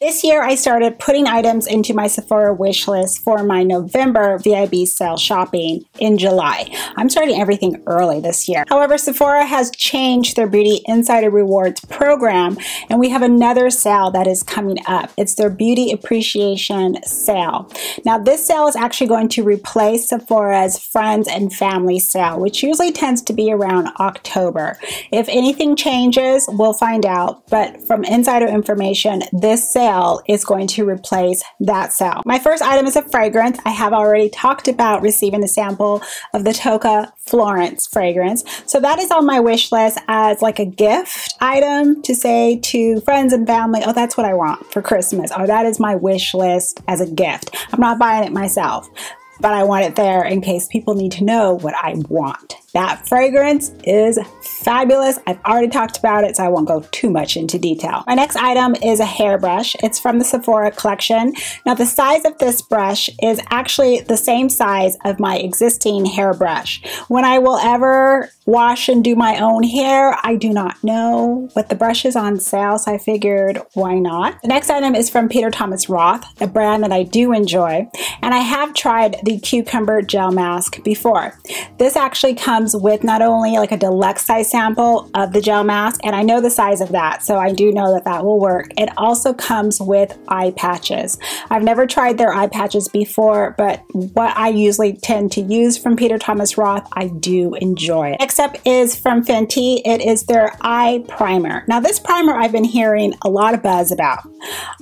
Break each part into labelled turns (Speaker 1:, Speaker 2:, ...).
Speaker 1: This year, I started putting items into my Sephora wish list for my November VIB sale shopping in July. I'm starting everything early this year. However, Sephora has changed their Beauty Insider Rewards program, and we have another sale that is coming up. It's their Beauty Appreciation Sale. Now, this sale is actually going to replace Sephora's Friends and Family Sale, which usually tends to be around October. If anything changes, we'll find out, but from insider information, this sale is going to replace that sale. My first item is a fragrance. I have already talked about receiving a sample of the Toca Florence fragrance. So that is on my wish list as like a gift item to say to friends and family, oh, that's what I want for Christmas. Or that is my wish list as a gift. I'm not buying it myself, but I want it there in case people need to know what I want. That fragrance is fabulous. I've already talked about it, so I won't go too much into detail. My next item is a hairbrush. It's from the Sephora collection. Now, the size of this brush is actually the same size of my existing hairbrush. When I will ever wash and do my own hair, I do not know, but the brush is on sale, so I figured why not. The next item is from Peter Thomas Roth, a brand that I do enjoy, and I have tried the cucumber gel mask before. This actually comes with not only like a deluxe size sample of the gel mask, and I know the size of that, so I do know that that will work. It also comes with eye patches. I've never tried their eye patches before, but what I usually tend to use from Peter Thomas Roth, I do enjoy. Next up is from Fenty. It is their eye primer. Now, this primer I've been hearing a lot of buzz about.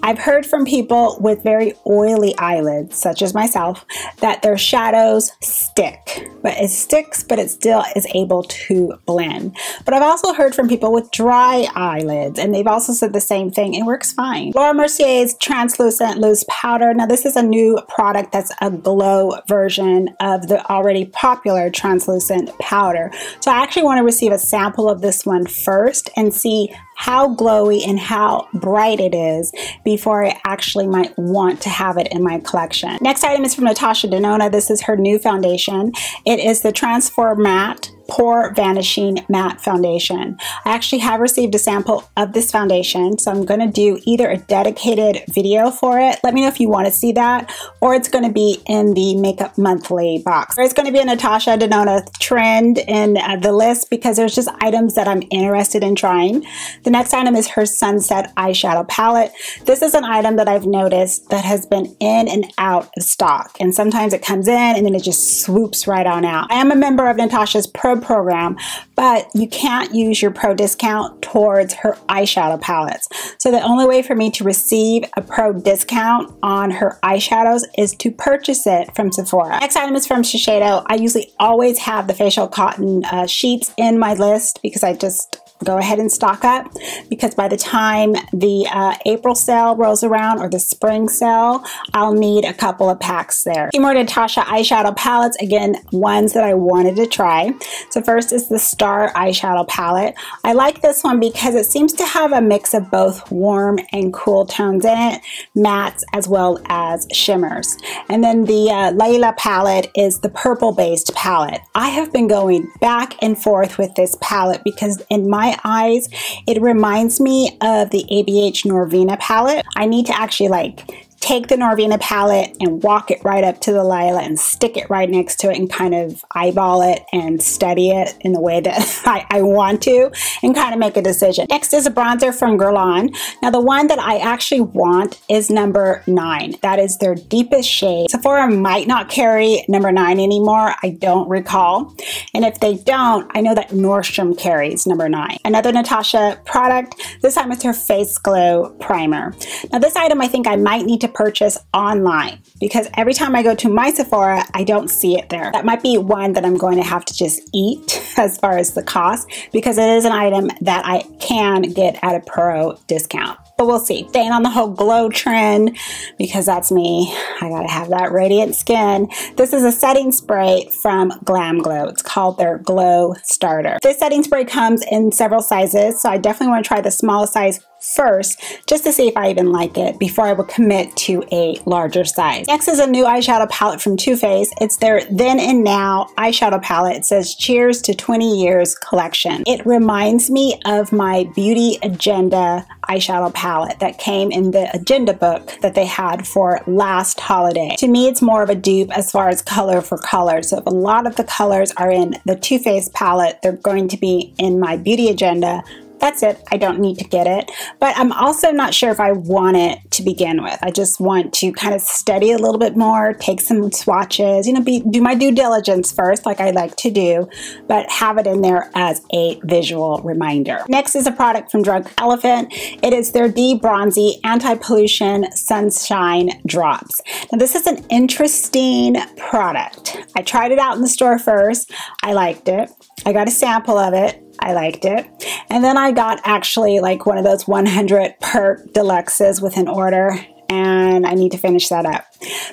Speaker 1: I've heard from people with very oily eyelids, such as myself, that their shadows stick. But it sticks, but it still is able to blend. But I've also heard from people with dry eyelids, and they've also said the same thing. It works fine. Laura Mercier's Translucent Loose Powder. Now, this is a new product that's a glow version of the already popular translucent powder. So I actually want to receive a sample of this one first and see how glowy and how bright it is before I actually might want to have it in my collection. Next item is from Natasha Denona. This is her new foundation. It is the Transform Matte Pore Vanishing Matte Foundation. I actually have received a sample of this foundation, so I'm going to do either a dedicated video for it. Let me know if you want to see that, or it's going to be in the Makeup Monthly box. There's going to be a Natasha Denona trend in the list because there's just items that I'm interested in trying. The next item is her Sunset Eyeshadow Palette. This is an item that I've noticed that has been in and out of stock, and sometimes it comes in and then it just swoops right on out. I am a member of Natasha's Pro program, but you can't use your pro discount towards her eyeshadow palettes. So the only way for me to receive a pro discount on her eyeshadows is to purchase it from Sephora. Next item is from Shiseido. I usually always have the facial cotton sheets in my list because I just go ahead and stock up, because by the time the April sale rolls around or the spring sale, I'll need a couple of packs there. A few more Natasha eyeshadow palettes, again, ones that I wanted to try. So first is the Star eyeshadow palette. I like this one because it seems to have a mix of both warm and cool tones in it, mattes as well as shimmers. And then the Layla palette is the purple based palette. I have been going back and forth with this palette because in my eyes, it reminds me of the ABH Norvina palette. I need to actually take the Norvina palette and walk it right up to the Layla and stick it right next to it and kind of eyeball it and study it in the way that I want to and kind of make a decision. Next is a bronzer from Guerlain. Now, the one that I actually want is number 9. That is their deepest shade. Sephora might not carry number 9 anymore. I don't recall. And if they don't, I know that Nordstrom carries number 9. Another Natasha product, this time it's her Face Glow Primer. Now, this item I think I might need to purchase online because every time I go to my Sephora, I don't see it there. That might be one that I'm going to have to just eat as far as the cost because it is an item that I can get at a pro discount. But we'll see. Staying on the whole glow trend because that's me. I gotta have that radiant skin. This is a setting spray from Glam Glow. It's called their Glow Starter. This setting spray comes in several sizes, so I definitely want to try the smallest size first just to see if I even like it before I will commit to a larger size. Next is a new eyeshadow palette from Too Faced. It's their Then and Now eyeshadow palette. It says Cheers to 20 Years collection. It reminds me of my Beauty Agenda eyeshadow palette that came in the agenda book that they had for last holiday. To me, it's more of a dupe as far as color for color. So if a lot of the colors are in the Too Faced palette, they're going to be in my Beauty Agenda. That's it. I don't need to get it. But I'm also not sure if I want it to begin with. I just want to kind of study a little bit more, take some swatches, you know, do my due diligence first, like I like to do, but have it in there as a visual reminder. Next is a product from Drunk Elephant. It is their Bronzy Anti-Pollution Sunshine Drops. Now, this is an interesting product. I tried it out in the store first. I liked it. I got a sample of it. I liked it. And then I got actually like one of those 100 perk deluxes with an order, and I need to finish that up.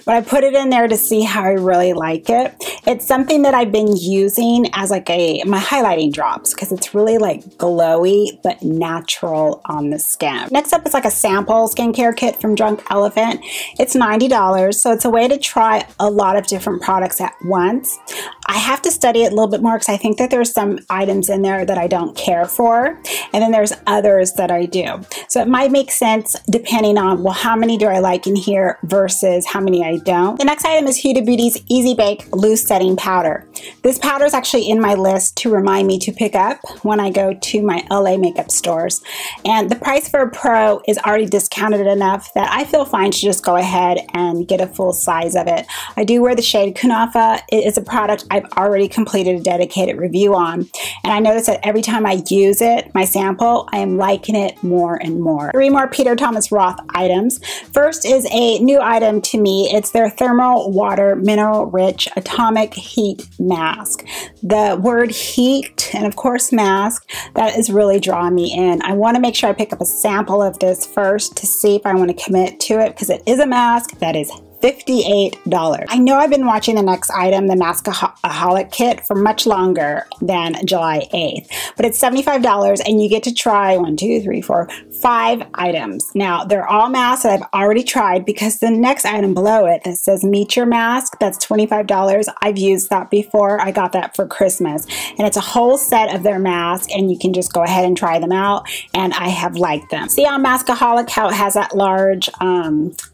Speaker 1: But I put it in there to see how I really like it. It's something that I've been using as like my highlighting drops because it's really like glowy but natural on the skin. Next up is like a sample skincare kit from Drunk Elephant. It's $90, so it's a way to try a lot of different products at once. I have to study it a little bit more because I think that there's some items in there that I don't care for, and then there's others that I do. So it might make sense depending on, well, how many do I like in here versus how many I don't. The next item is Huda Beauty's Easy Bake Loose Setting Powder. This powder is actually in my list to remind me to pick up when I go to my LA makeup stores. And the price for a pro is already discounted enough that I feel fine to just go ahead and get a full size of it. I do wear the shade Kunafa. It is a product I've already completed a dedicated review on. And I notice that every time I use it, my sample, I am liking it more and more. 3 more Peter Thomas Roth items. First is a new item to me. It's their Thermal Water Mineral Rich Atomic Heat Mask. The word heat and of course mask, that is really drawing me in. I want to make sure I pick up a sample of this first to see if I want to commit to it because it is a mask that is $58. I know I've been watching the next item, the Holic Kit, for much longer than July 8th, but it's $75 and you get to try 5 items. Now, they're all masks that I've already tried because the next item below it that says Meet Your Mask, that's $25. I've used that before. I got that for Christmas, and it's a whole set of their masks and you can just go ahead and try them out, and I have liked them. See on Maskaholic how it has that large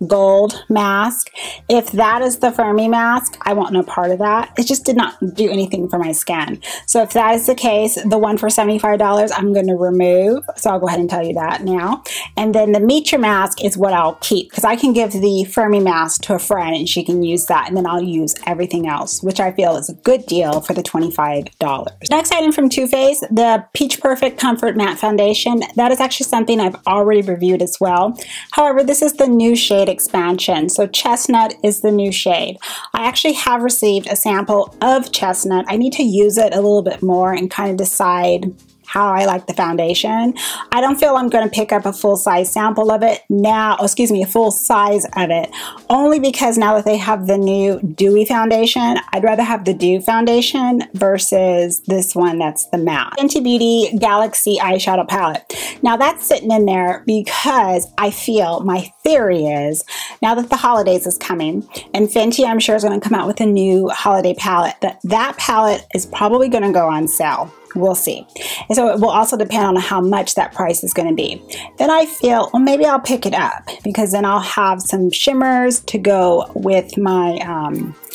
Speaker 1: gold mask? If that is the Fermi mask, I want no part of that. It just did not do anything for my skin. So if that is the case, the one for $75 I'm going to remove. So I'll go ahead and tell you that now. And then the Meet Your Mask is what I'll keep because I can give the Fermi mask to a friend and she can use that, and then I'll use everything else, which I feel is a good deal for the $25. Next item from Too Faced, the Peach Perfect Comfort Matte Foundation. That is actually something I've already reviewed as well. However, this is the new shade expansion. So Chestnut is the new shade. I actually have received a sample of Chestnut. I need to use it a little bit more and kind of decide how I like the foundation. I don't feel I'm going to pick up a full-size sample of it now, a full size of it, only because now that they have the new Dewy foundation, I'd rather have the Dew foundation versus this one that's the matte. Fenty Beauty Galaxy Eyeshadow Palette. Now that's sitting in there because I feel, my theory is, now that the holidays is coming, and Fenty I'm sure is going to come out with a new holiday palette, that palette is probably going to go on sale. We'll see. And so it will also depend on how much that price is going to be. Then I feel, well, maybe I'll pick it up because then I'll have some shimmers to go with my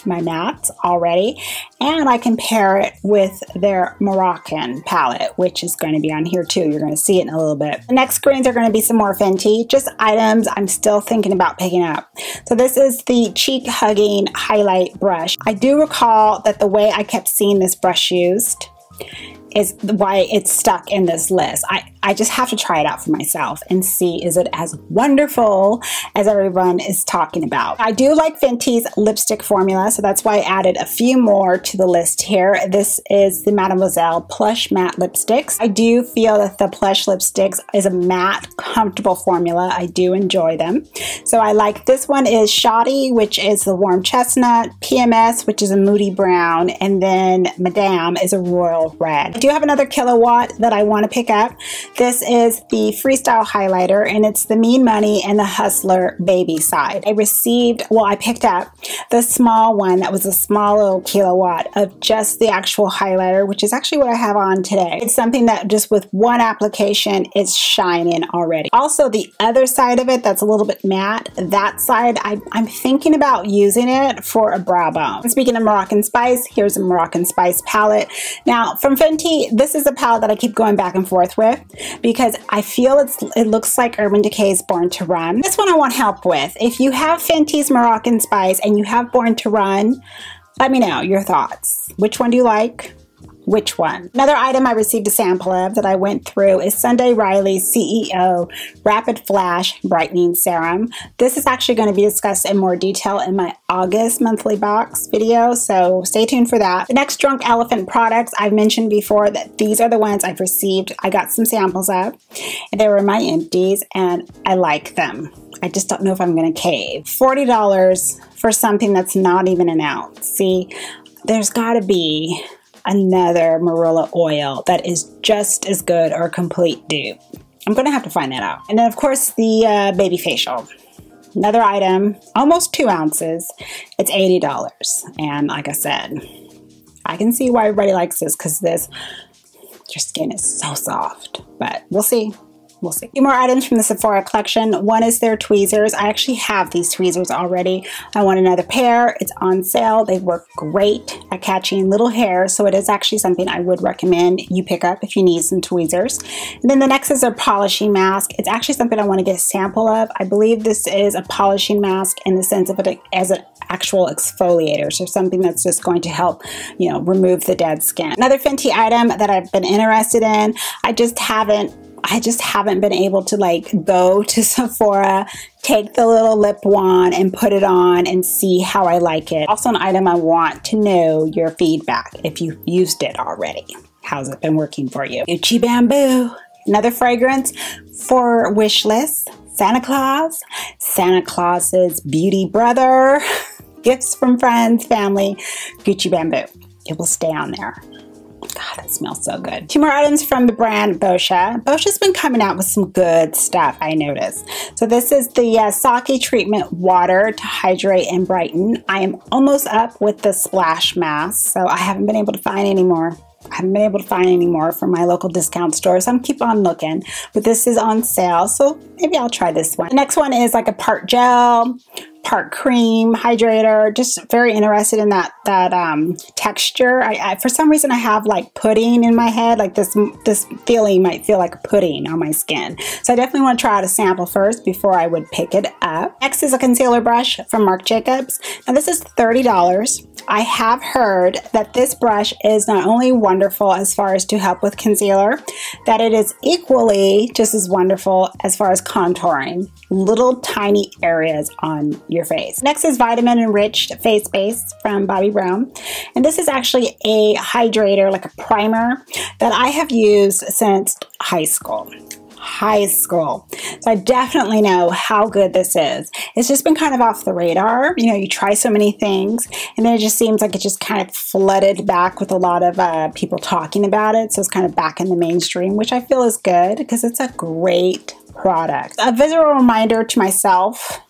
Speaker 1: my mattes already, and I can pair it with their Moroccan palette, which is going to be on here too. You're going to see it in a little bit. The next screens are going to be some more Fenty, just items I'm still thinking about picking up. So this is the Cheek Hugging Highlight Brush. I do recall that the way I kept seeing this brush used is why it's stuck in this list. I just have to try it out for myself and see, is it as wonderful as everyone is talking about. I do like Fenty's lipstick formula, so that's why I added a few more to the list here. This is the Mademoiselle Plush Matte Lipsticks. I do feel that the Plush lipsticks is a matte, comfortable formula. I do enjoy them. So I like this one is Shoddy, which is the warm chestnut, PMS, which is a moody brown, and then Madame is a royal red. I do have another Kilowatt that I want to pick up. This is the Freestyle Highlighter, and it's the Mean Money and the Hustler Baby side. I received, well, I picked up the small one that was a small little kilowatt of just the actual highlighter, which is actually what I have on today. It's something that just with one application, it's shining already. Also, the other side of it that's a little bit matte, that side, I'm thinking about using it for a brow bone. And speaking of Moroccan Spice, here's a Moroccan Spice palette. Now, from Fenty, this is a palette that I keep going back and forth with, because I feel it looks like Urban Decay's Born to Run. This one I want help with. If you have Fenty's Moroccan Spice and you have Born to Run, let me know your thoughts. Which one do you like? Which one? Another item I received a sample of that I went through is Sunday Riley's CEO Rapid Flash Brightening Serum. This is actually going to be discussed in more detail in my August monthly box video, so stay tuned for that. The next Drunk Elephant products, I've mentioned before that these are the ones I've received. I got some samples of, and they were my empties, and I like them. I just don't know if I'm going to cave. $40 for something that's not even an ounce. See, there's got to be another marula oil that is just as good or a complete dupe. I'm gonna have to find that out. And then of course the baby facial. Another item, almost 2 ounces. It's $80. And like I said, I can see why everybody likes this, because your skin is so soft, but we'll see. We'll see. 2 more items from the Sephora collection. One is their tweezers. I actually have these tweezers already. I want another pair. It's on sale. They work great at catching little hair, so it is actually something I would recommend you pick up if you need some tweezers. And then the next is their polishing mask. It's actually something I want to get a sample of. I believe this is a polishing mask in the sense of it as an actual exfoliator, so something that's just going to help, you know, remove the dead skin. Another Fenty item that I've been interested in. I just haven't been able to like go to Sephora, take the little lip wand and put it on and see how I like it. Also an item I want to know your feedback if you've used it already. How's it been working for you? Gucci Bamboo. Another fragrance for wish list. Santa Claus. Santa Claus's beauty brother. Gifts from friends, family. Gucci Bamboo. It will stay on there. God, that smells so good. 2 more items from the brand Boscia. Boscia's been coming out with some good stuff, I noticed. So this is the Sake Treatment Water to Hydrate and Brighten. I am almost up with the Splash Mask, so I haven't been able to find any more. I haven't been able to find any more from my local discount store, so I'm keep on looking. But this is on sale, so maybe I'll try this one. The next one is like a part gel, part cream hydrator. Just very interested in that texture. I for some reason I have like pudding in my head, like this feeling might feel like a pudding on my skin. So I definitely want to try out a sample first before I would pick it up. Next is a concealer brush from Marc Jacobs. Now this is $30. I have heard that this brush is not only wonderful as far as to help with concealer, that it is equally just as wonderful as far as contouring little tiny areas on your face. Next is Vitamin Enriched Face Base from Bobbi Brown. And this is actually a hydrator, like a primer, that I have used since high school. So I definitely know how good this is. It's just been kind of off the radar. You know, you try so many things and then it just seems like it just kind of flooded back with a lot of people talking about it. So it's kind of back in the mainstream, which I feel is good because it's a great product. A visual reminder to myself,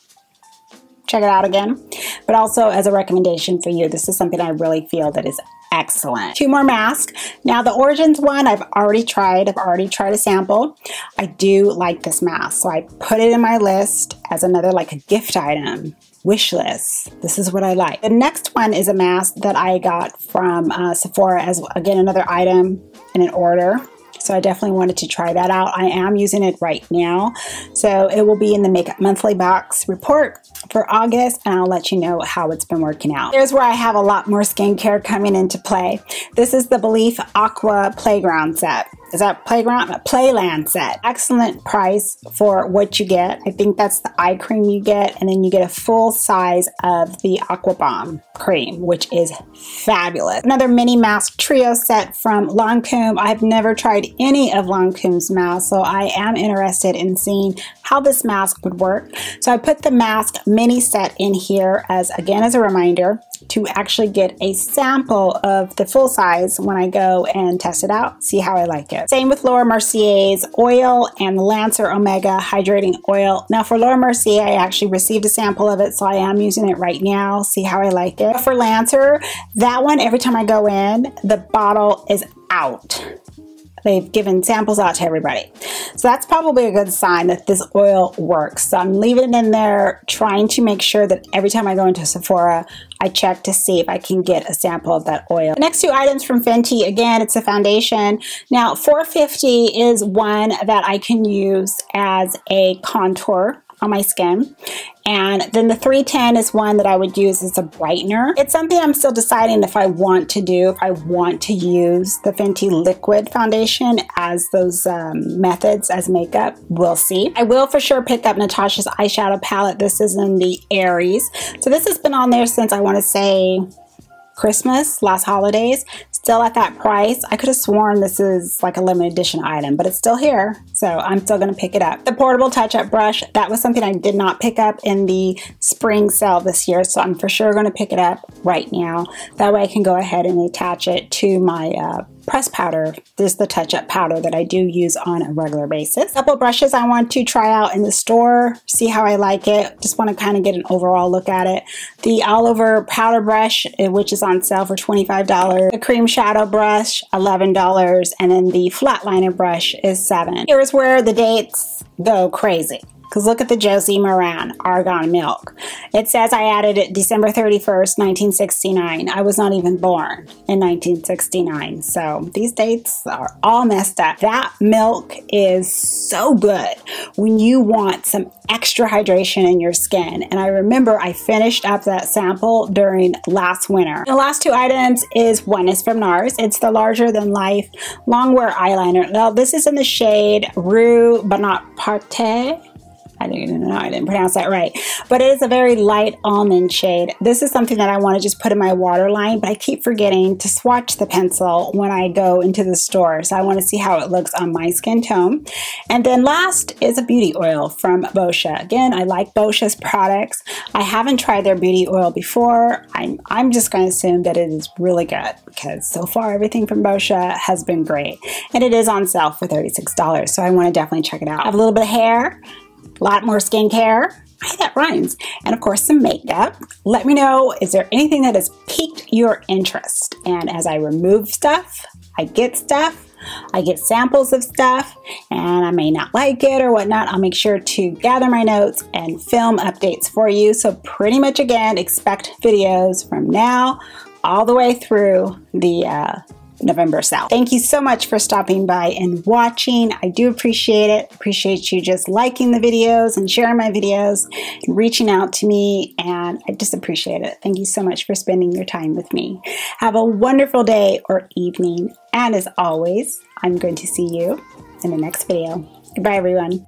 Speaker 1: check it out again, but also as a recommendation for you. This is something I really feel that is excellent. 2 more masks. Now the Origins one I've already tried. I've already tried a sample. I do like this mask, so I put it in my list as another like a gift item. Wish list. This is what I like. The next one is a mask that I got from Sephora as, again, another item in an order. So I definitely wanted to try that out. I am using it right now. So it will be in the Makeup Monthly box report for August, and I'll let you know how it's been working out. Here's where I have a lot more skincare coming into play. This is the Belief Aqua Playground set. Is that Playground? Playland set. Excellent price for what you get. I think that's the eye cream you get, and then you get a full size of the Aqua Bomb cream, which is fabulous. Another mini mask trio set from Lancôme. I've never tried any of Lancome's masks, so I am interested in seeing how this mask would work. So I put the mask mini set in here as, again, as a reminder. to actually get a sample of the full size when I go and test it out, see how I like it. Same with Laura Mercier's oil and the Lancer Omega Hydrating Oil. Now for Laura Mercier, I actually received a sample of it, so I am using it right now, see how I like it. But for Lancer, that one, every time I go in, the bottle is out. They've given samples out to everybody. So that's probably a good sign that this oil works. So I'm leaving it in there, trying to make sure that every time I go into Sephora, I check to see if I can get a sample of that oil. The next two items from Fenty, again, it's a foundation. Now, 450 is one that I can use as a contour on my skin. And then the 310 is one that I would use as a brightener. It's something I'm still deciding if I want to do, if I want to use the Fenty liquid foundation as those methods as makeup. We'll see. I will for sure pick up Natasha's eyeshadow palette. This is in the Aries. So this has been on there since I want to say Christmas, last holidays, still at that price. I could have sworn this is like a limited edition item, but it's still here, so I'm still going to pick it up. The portable touch-up brush, that was something I did not pick up in the spring sale this year, so I'm for sure going to pick it up right now. That way I can go ahead and attach it to my press powder. This is the touch-up powder that I do use on a regular basis. A couple brushes I want to try out in the store, see how I like it. Just want to kind of get an overall look at it. The all over powder brush, which is on sale for $25. The cream shadow brush, $11. And then the flat liner brush is $7. Here's where the dates go crazy. Because look at the Josie Maran Argan Milk. It says I added it December 31st, 1969. I was not even born in 1969. So these dates are all messed up. That milk is so good when you want some extra hydration in your skin. And I remember I finished up that sample during last winter. The last two items is one is from NARS. It's the Larger Than Life Longwear Eyeliner. Now this is in the shade Rue Bonaparte. I didn't pronounce that right, but it is a very light almond shade. This is something that I want to just put in my waterline, but I keep forgetting to swatch the pencil when I go into the store, so I want to see how it looks on my skin tone. And then last is a beauty oil from Boscia. Again, I like Boscia's products. I haven't tried their beauty oil before. I'm just going to assume that it is really good because so far everything from Boscia has been great. And it is on sale for $36, so I want to definitely check it out. I have a little bit of hair, a lot more skincare. Hey, that rhymes. And of course, some makeup. Let me know, is there anything that has piqued your interest? And as I remove stuff, I get samples of stuff, and I may not like it or whatnot. I'll make sure to gather my notes and film updates for you. So pretty much, again, expect videos from now all the way through the November sale. Thank you so much for stopping by and watching. I do appreciate it. Appreciate you just liking the videos and sharing my videos and reaching out to me, and I just appreciate it. Thank you so much for spending your time with me. Have a wonderful day or evening, and as always, I'm going to see you in the next video. Goodbye, everyone.